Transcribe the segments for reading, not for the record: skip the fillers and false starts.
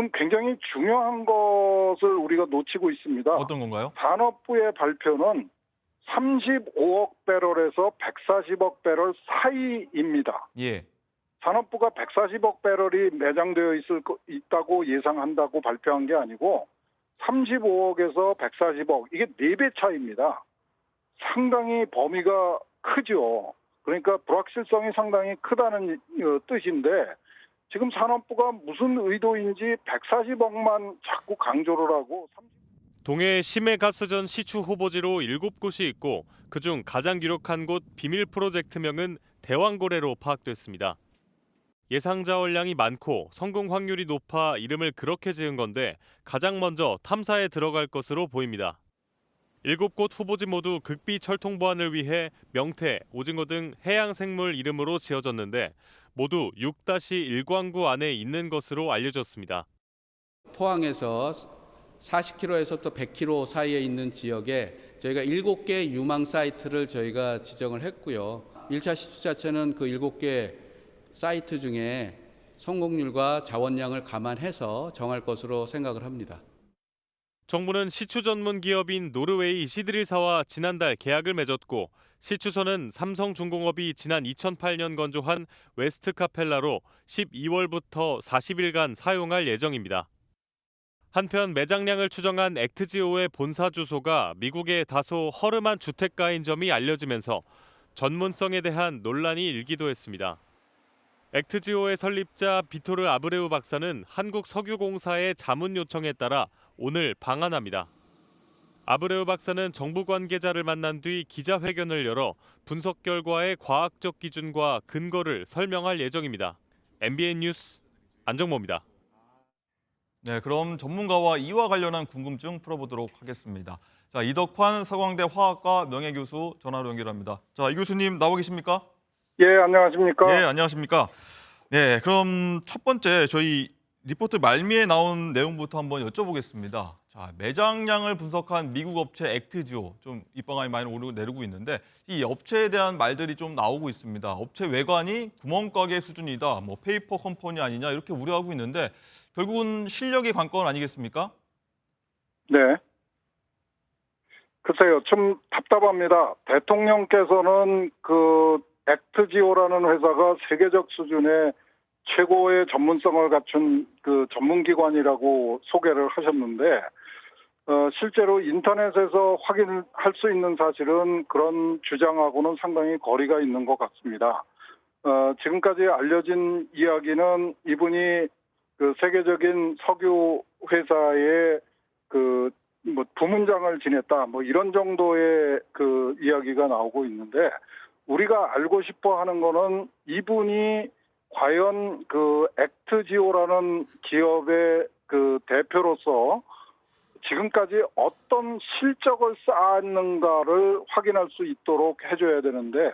지금 굉장히 중요한 것을 우리가 놓치고 있습니다. 어떤 건가요? 산업부의 발표는 35억 배럴에서 140억 배럴 사이입니다. 예. 산업부가 140억 배럴이 매장되어 있다고 예상한다고 발표한 게 아니고 35억에서 140억, 이게 4배 차이입니다. 상당히 범위가 크죠. 그러니까 불확실성이 상당히 크다는 뜻인데 지금 산업부가 무슨 의도인지 140억만 자꾸 강조를 하고. 동해에 심해가스전 시추 후보지로 7곳이 있고 그중 가장 유력한 곳 비밀 프로젝트명은 대왕고래로 파악됐습니다. 예상 자원량이 많고 성공 확률이 높아 이름을 그렇게 지은 건데 가장 먼저 탐사에 들어갈 것으로 보입니다. 7곳 후보지 모두 극비 철통 보안을 위해 명태, 오징어 등 해양 생물 이름으로 지어졌는데 모두 6-1광구 안에 있는 것으로 알려졌습니다. 포항에서 40km에서 또 100km 사이에 있는 지역에 저희가 7개 유망 사이트를 저희가 지정을 했고요. 1차 시추 자체는 그 7개 사이트 중에 성공률과 자원량을 감안해서 정할 것으로 생각을 합니다. 정부는 시추 전문 기업인 노르웨이 시드릴사와 지난달 계약을 맺었고 시추선은 삼성중공업이 지난 2008년 건조한 웨스트 카펠라로 12월부터 40일간 사용할 예정입니다. 한편 매장량을 추정한 액트지오의 본사 주소가 미국의 다소 허름한 주택가인 점이 알려지면서 전문성에 대한 논란이 일기도 했습니다. 액트지오의 설립자 비토르 아브레우 박사는 한국석유공사의 자문 요청에 따라 오늘 방한합니다. 아브레우 박사는 정부 관계자를 만난 뒤 기자회견을 열어 분석 결과의 과학적 기준과 근거를 설명할 예정입니다. MBN 뉴스 안정모입니다. 네, 그럼 전문가와 이와 관련한 궁금증 풀어보도록 하겠습니다. 자, 이덕환 서강대 화학과 명예교수 전화로 연결합니다. 자, 이 교수님 나와 계십니까? 예, 안녕하십니까? 네, 안녕하십니까? 네, 그럼 첫 번째 저희 리포트 말미에 나온 내용부터 한번 여쭤보겠습니다. 자, 매장량을 분석한 미국 업체 액트지오, 좀 입방아이 많이 오르고 내리고 있는데 이 업체에 대한 말들이 좀 나오고 있습니다. 업체 외관이 구멍가게 수준이다, 뭐 페이퍼 컴퍼니 아니냐 이렇게 우려하고 있는데 결국은 실력이 관건 아니겠습니까? 네. 글쎄요, 좀 답답합니다. 대통령께서는 그 액트지오라는 회사가 세계적 수준의 최고의 전문성을 갖춘 그 전문기관이라고 소개를 하셨는데, 실제로 인터넷에서 확인할 수 있는 사실은 그런 주장하고는 상당히 거리가 있는 것 같습니다. 지금까지 알려진 이야기는 이분이 그 세계적인 석유 회사의 그 뭐 부문장을 지냈다, 뭐 이런 정도의 그 이야기가 나오고 있는데, 우리가 알고 싶어 하는 거는 이분이 과연 그 액트지오라는 기업의 그 대표로서 지금까지 어떤 실적을 쌓았는가를 확인할 수 있도록 해줘야 되는데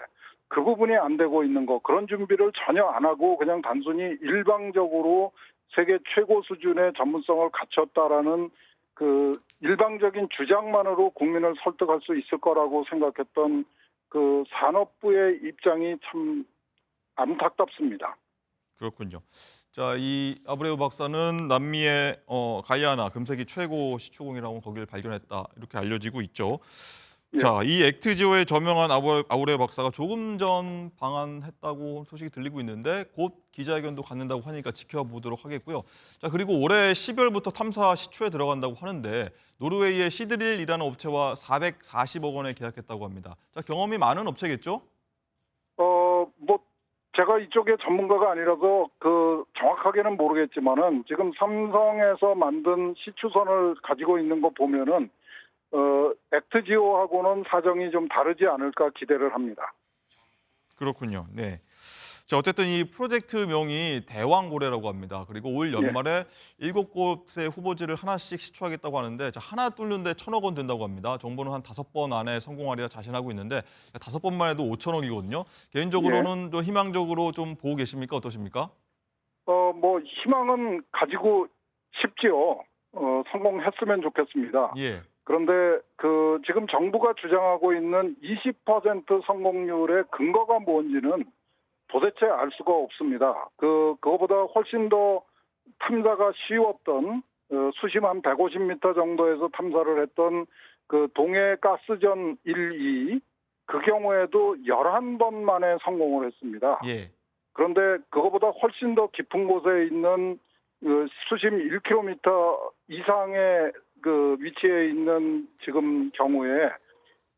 그 부분이 안 되고 있는 거, 그런 준비를 전혀 안 하고 그냥 단순히 일방적으로 세계 최고 수준의 전문성을 갖췄다라는 그 일방적인 주장만으로 국민을 설득할 수 있을 거라고 생각했던 그 산업부의 입장이 참 안타깝습니다. 그렇군요. 자, 이 아브레우 박사는 남미의 가이아나 금색이 최고 시추공이라고 거기를 발견했다 이렇게 알려지고 있죠. 예. 자, 이 액트지오에 저명한 아브레우 박사가 조금 전 방한했다고 소식이 들리고 있는데 곧 기자회견도 갖는다고 하니까 지켜보도록 하겠고요. 자, 그리고 올해 12월부터 탐사 시추에 들어간다고 하는데 노르웨이의 시드릴이라는 업체와 440억 원에 계약했다고 합니다. 자, 경험이 많은 업체겠죠? 뭐 제가 이쪽에 전문가가 아니라서 그 정확하게는 모르겠지만은 지금 삼성에서 만든 시추선을 가지고 있는 거 보면은 액트지오하고는 사정이 좀 다르지 않을까 기대를 합니다. 그렇군요. 네. 자, 어쨌든 이 프로젝트명이 대왕고래라고 합니다. 그리고 올 연말에 7곳의 후보지를 하나씩 시추하겠다고 하는데 하나 뚫는데 1,000억 원 든다고 합니다. 정부는 한 5번 안에 성공하리라 자신하고 있는데 5번만 해도 5천억이거든요. 개인적으로는 좀 희망적으로 좀 보고 계십니까? 어떠십니까? 뭐 희망은 가지고 싶지요. 성공했으면 좋겠습니다. 예. 그런데 그 지금 정부가 주장하고 있는 20% 성공률의 근거가 뭔지는 도대체 알 수가 없습니다. 그거보다 훨씬 더 탐사가 쉬웠던 수심 한 150m 정도에서 탐사를 했던 그 동해 가스전 1, 2 그 경우에도 11번 만에 성공을 했습니다. 예. 그런데 그거보다 훨씬 더 깊은 곳에 있는 그 수심 1km 이상의 그 위치에 있는 지금 경우에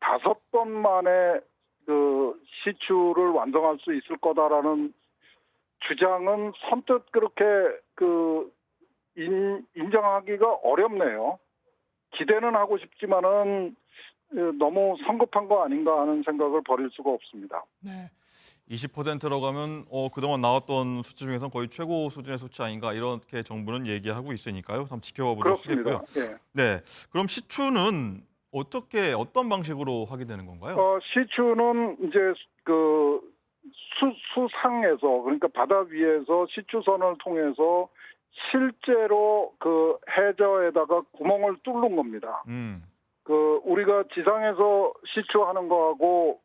5번 만에 그 시추를 완성할 수 있을 거다라는 주장은 선뜻 그렇게 그 인정하기가 어렵네요. 기대는 하고 싶지만은 너무 성급한 거 아닌가 하는 생각을 버릴 수가 없습니다. 네. 20%라고 하면 그동안 나왔던 수치 중에서는 거의 최고 수준의 수치 아닌가 이렇게 정부는 얘기하고 있으니까요. 한번 지켜봐 보도록 그렇습니다. 하겠고요. 예. 네. 그럼 시추는 어떤 방식으로 하게 되는 건가요? 시추는 이제 그 수상에서 그러니까 바다 위에서 시추선을 통해서 실제로 그 해저에다가 구멍을 뚫는 겁니다. 그 우리가 지상에서 시추하는 거하고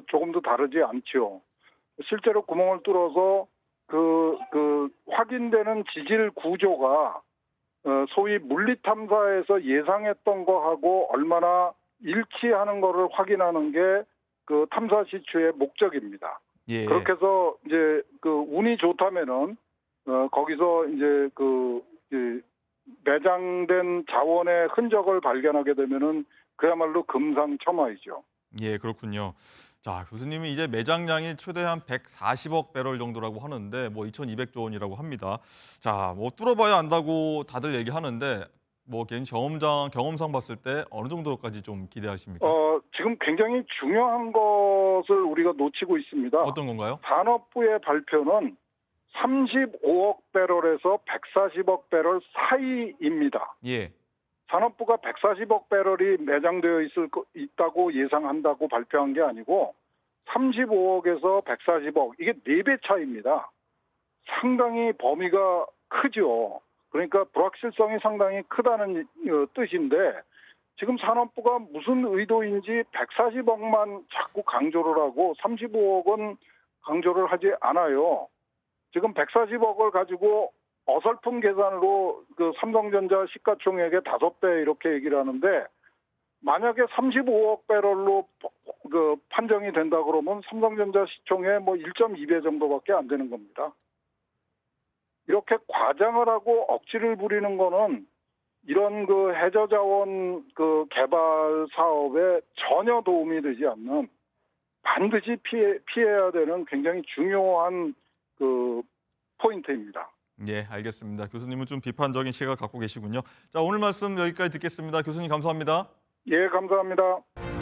조금도 다르지 않죠. 실제로 구멍을 뚫어서 그 확인되는 지질 구조가 소위 물리 탐사에서 예상했던 거하고 얼마나 일치하는 거를 확인하는 게 그 탐사 시추의 목적입니다. 예. 그렇게 해서 이제 그 운이 좋다면은 거기서 이제 그 매장된 자원의 흔적을 발견하게 되면은 그야말로 금상첨화이죠. 예, 그렇군요. 자, 교수님이 이제 매장량이 최대 한 140억 배럴 정도라고 하는데 뭐 2,200조 원이라고 합니다. 자, 뭐 뚫어봐야 안다고 다들 얘기하는데 뭐 개인 경험상 봤을 때 어느 정도까지 좀 기대하십니까? 지금 굉장히 중요한 것을 우리가 놓치고 있습니다. 어떤 건가요? 산업부의 발표는 35억 배럴에서 140억 배럴 사이입니다. 예. 산업부가 140억 배럴이 매장되어 있다고 예상한다고 발표한 게 아니고 35억에서 140억 이게 4배 차이입니다. 상당히 범위가 크죠. 그러니까 불확실성이 상당히 크다는 뜻인데 지금 산업부가 무슨 의도인지 140억만 자꾸 강조를 하고 35억은 강조를 하지 않아요. 지금 140억을 가지고 어설픈 계산으로 그 삼성전자 시가총액의 5배 이렇게 얘기를 하는데 만약에 35억 배럴로 그 판정이 된다 그러면 삼성전자 시총의 뭐 1.2배 정도밖에 안 되는 겁니다. 이렇게 과장을 하고 억지를 부리는 거는 이런 그 해저자원 그 개발 사업에 전혀 도움이 되지 않는 반드시 피해야 되는 굉장히 중요한 그 포인트입니다. 예, 알겠습니다. 교수님은 좀 비판적인 시각 갖고 계시군요. 자, 오늘 말씀 여기까지 듣겠습니다. 교수님 감사합니다. 예, 감사합니다.